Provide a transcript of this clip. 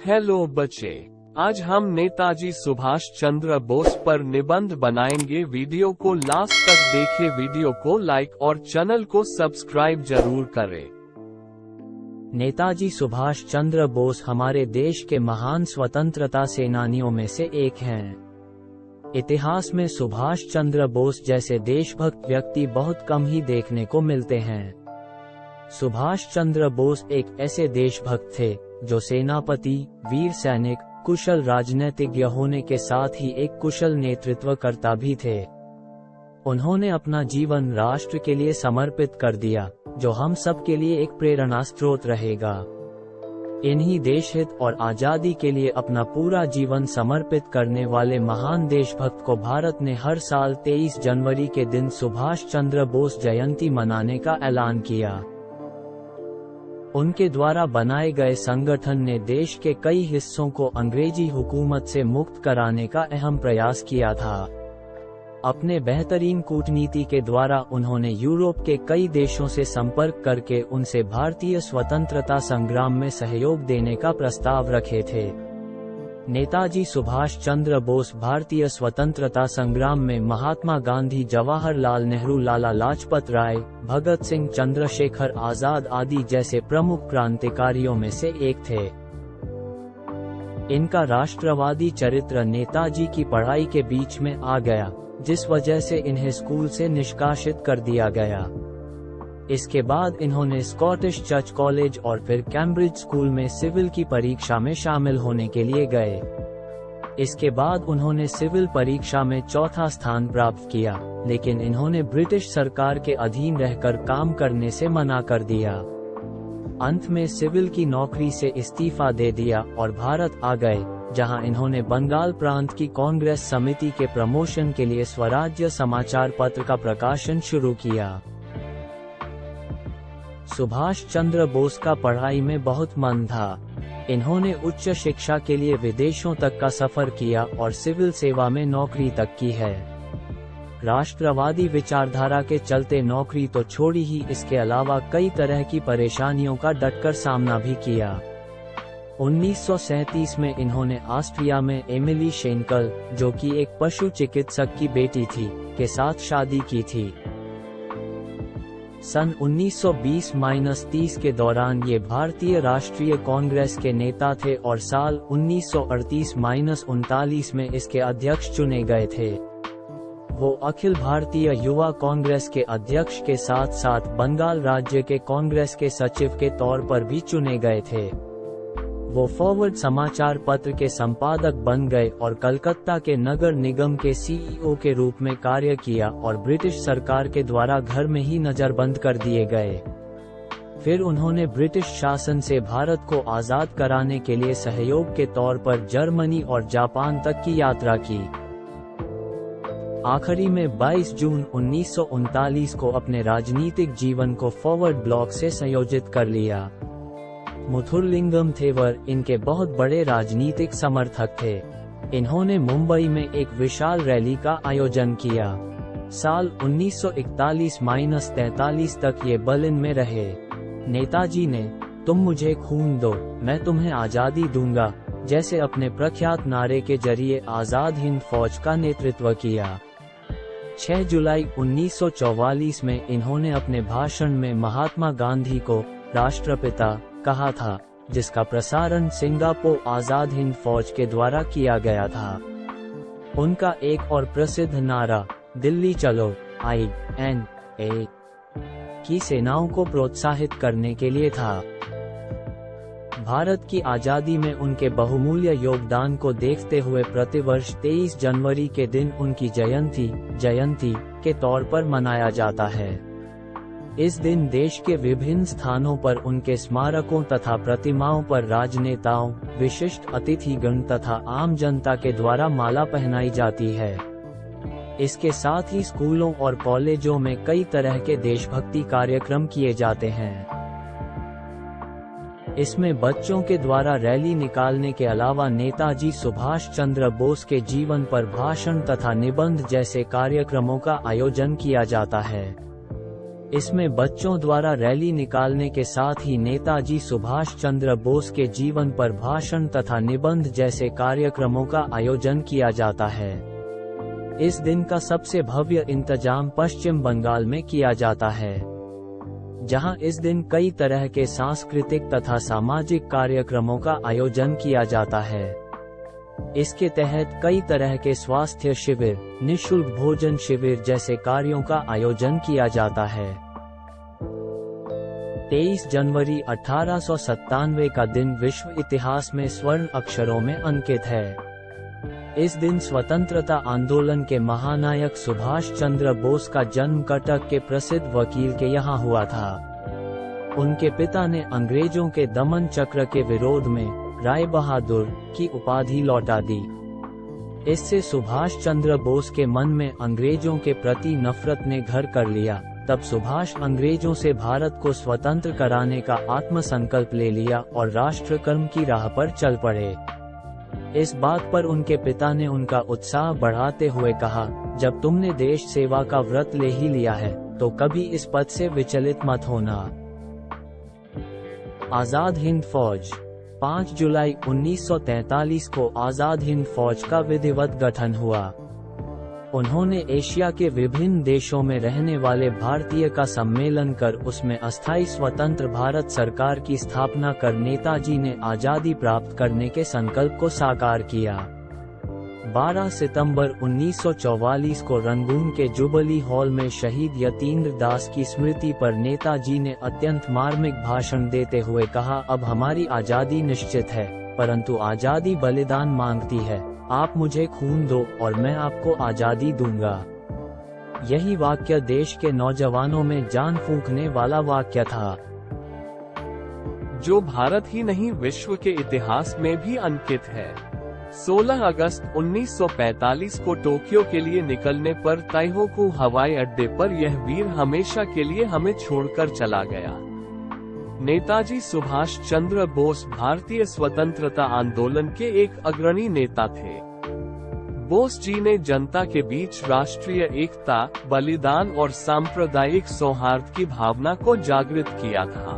Hello बच्चे, आज हम नेताजी सुभाष चंद्र बोस पर निबंध बनाएंगे। वीडियो को लास्ट तक देखें, वीडियो को लाइक और चैनल को सब्सक्राइब जरूर करें। नेताजी सुभाष चंद्र बोस हमारे देश के महान स्वतंत्रता सेनानियों में से एक हैं। इतिहास में सुभाष चंद्र बोस जैसे देशभक्त व्यक्ति बहुत कम ही देखने को मिलते हैं। सुभाष चंद्र बोस एक ऐसे देशभक्त थे जो सेनापति, वीर सैनिक, कुशल राजनीतिज्ञ होने के साथ ही एक कुशल नेतृत्वकर्ता भी थे। उन्होंने अपना जीवन राष्ट्र के लिए समर्पित कर दिया, जो हम सब के लिए एक प्रेरणा स्रोत रहेगा। इन्हीं देशहित और आजादी के लिए अपना पूरा जीवन समर्पित करने वाले महान देशभक्त को भारत ने हर साल 23 जनवरी के दिन सुभाष चंद्र बोस जयंती मनाने का ऐलान किया। उनके द्वारा बनाए गए संगठन ने देश के कई हिस्सों को अंग्रेजी हुकूमत से मुक्त कराने का अहम प्रयास किया था। अपने बेहतरीन कूटनीति के द्वारा उन्होंने यूरोप के कई देशों से संपर्क करके उनसे भारतीय स्वतंत्रता संग्राम में सहयोग देने का प्रस्ताव रखे थे। नेताजी सुभाष चंद्र बोस भारतीय स्वतंत्रता संग्राम में महात्मा गांधी, जवाहरलाल नेहरू, लाला लाजपत राय, भगत सिंह, चंद्रशेखर आजाद आदि जैसे प्रमुख क्रांतिकारियों में से एक थे। इनका राष्ट्रवादी चरित्र नेताजी की पढ़ाई के बीच में आ गया, जिस वजह से इन्हें स्कूल से निष्कासित कर दिया गया। इसके बाद इन्होंने स्कॉटिश चर्च कॉलेज और फिर कैम्ब्रिज स्कूल में सिविल की परीक्षा में शामिल होने के लिए गए। इसके बाद उन्होंने सिविल परीक्षा में चौथा स्थान प्राप्त किया, लेकिन इन्होंने ब्रिटिश सरकार के अधीन रहकर काम करने से मना कर दिया। अंत में सिविल की नौकरी से इस्तीफा दे दिया और भारत आ गए, जहां इन्होंने बंगाल प्रांत की कांग्रेस समिति के प्रमोशन के लिए स्वराज्य समाचार पत्र का प्रकाशन शुरू किया। सुभाष चंद्र बोस का पढ़ाई में बहुत मन था। इन्होंने उच्च शिक्षा के लिए विदेशों तक का सफर किया और सिविल सेवा में नौकरी तक की है। राष्ट्रवादी विचारधारा के चलते नौकरी तो छोड़ी ही, इसके अलावा कई तरह की परेशानियों का डटकर सामना भी किया। 1937 में इन्होंने ऑस्ट्रिया में एमिली शेंकल, जो कि एक पशु चिकित्सक की बेटी थी, के साथ शादी की थी। सन 1920-30 के दौरान ये भारतीय राष्ट्रीय कांग्रेस के नेता थे और साल 1938-39 में इसके अध्यक्ष चुने गए थे। वो अखिल भारतीय युवा कांग्रेस के अध्यक्ष के साथ साथ बंगाल राज्य के कांग्रेस के सचिव के तौर पर भी चुने गए थे। वो फॉरवर्ड समाचार पत्र के संपादक बन गए और कलकत्ता के नगर निगम के सीईओ के रूप में कार्य किया और ब्रिटिश सरकार के द्वारा घर में ही नजरबंद कर दिए गए। फिर उन्होंने ब्रिटिश शासन से भारत को आजाद कराने के लिए सहयोग के तौर पर जर्मनी और जापान तक की यात्रा की। आखिरी में 22 जून 1939 को अपने राजनीतिक जीवन को फॉरवर्ड ब्लॉक से संयोजित कर लिया। मुथुरलिंगम थेवर इनके बहुत बड़े राजनीतिक समर्थक थे। इन्होंने मुंबई में एक विशाल रैली का आयोजन किया। साल 1941-43 तक ये बर्लिन में रहे। नेताजी ने "तुम मुझे खून दो, मैं तुम्हें आजादी दूंगा" जैसे अपने प्रख्यात नारे के जरिए आजाद हिंद फौज का नेतृत्व किया। 6 जुलाई 1944 में इन्होंने अपने भाषण में महात्मा गांधी को राष्ट्रपिता कहा था, जिसका प्रसारण सिंगापुर आजाद हिंद फौज के द्वारा किया गया था। उनका एक और प्रसिद्ध नारा "दिल्ली चलो" INA की सेनाओं को प्रोत्साहित करने के लिए था। भारत की आजादी में उनके बहुमूल्य योगदान को देखते हुए प्रतिवर्ष 23 जनवरी के दिन उनकी जयंती के तौर पर मनाया जाता है। इस दिन देश के विभिन्न स्थानों पर उनके स्मारकों तथा प्रतिमाओं पर राजनेताओं, विशिष्ट अतिथिगण तथा आम जनता के द्वारा माला पहनाई जाती है। इसके साथ ही स्कूलों और कॉलेजों में कई तरह के देशभक्ति कार्यक्रम किए जाते हैं। इसमें बच्चों के द्वारा रैली निकालने के अलावा नेताजी सुभाष चंद्र बोस के जीवन पर भाषण तथा निबंध जैसे कार्यक्रमों का आयोजन किया जाता है। इसमें बच्चों द्वारा रैली निकालने के साथ ही नेताजी सुभाष चंद्र बोस के जीवन पर भाषण तथा निबंध जैसे कार्यक्रमों का आयोजन किया जाता है। इस दिन का सबसे भव्य इंतजाम पश्चिम बंगाल में किया जाता है, जहां इस दिन कई तरह के सांस्कृतिक तथा सामाजिक कार्यक्रमों का आयोजन किया जाता है। इसके तहत कई तरह के स्वास्थ्य शिविर, निःशुल्क भोजन शिविर जैसे कार्यों का आयोजन किया जाता है। 23 जनवरी 1897 का दिन विश्व इतिहास में स्वर्ण अक्षरों में अंकित है। इस दिन स्वतंत्रता आंदोलन के महानायक सुभाष चंद्र बोस का जन्म कटक के प्रसिद्ध वकील के यहाँ हुआ था। उनके पिता ने अंग्रेजों के दमन चक्र के विरोध में राय बहादुर की उपाधि लौटा दी। इससे सुभाष चंद्र बोस के मन में अंग्रेजों के प्रति नफरत ने घर कर लिया। तब सुभाष अंग्रेजों से भारत को स्वतंत्र कराने का आत्मसंकल्प ले लिया और राष्ट्रकर्म की राह पर चल पड़े। इस बात पर उनके पिता ने उनका उत्साह बढ़ाते हुए कहा, जब तुमने देश सेवा का व्रत ले ही लिया है तो कभी इस पद से विचलित मत होना। आजाद हिंद फौज 5 जुलाई 1943 को आजाद हिंद फौज का विधिवत गठन हुआ। उन्होंने एशिया के विभिन्न देशों में रहने वाले भारतीय का सम्मेलन कर उसमें अस्थायी स्वतंत्र भारत सरकार की स्थापना कर नेताजी ने आजादी प्राप्त करने के संकल्प को साकार किया। 12 सितंबर 1944 को रंगून के जुबली हॉल में शहीद यतीन्द्र दास की स्मृति पर नेताजी ने अत्यंत मार्मिक भाषण देते हुए कहा, अब हमारी आजादी निश्चित है, परंतु आजादी बलिदान मांगती है। आप मुझे खून दो और मैं आपको आजादी दूंगा। यही वाक्य देश के नौजवानों में जान फूंकने वाला वाक्य था, जो भारत ही नहीं विश्व के इतिहास में भी अंकित है। 16 अगस्त 1945 को टोक्यो के लिए निकलने पर ताइहोकू हवाई अड्डे पर यह वीर हमेशा के लिए हमें छोड़कर चला गया। नेताजी सुभाष चंद्र बोस भारतीय स्वतंत्रता आंदोलन के एक अग्रणी नेता थे। बोस जी ने जनता के बीच राष्ट्रीय एकता, बलिदान और सांप्रदायिक सौहार्द की भावना को जागृत किया था।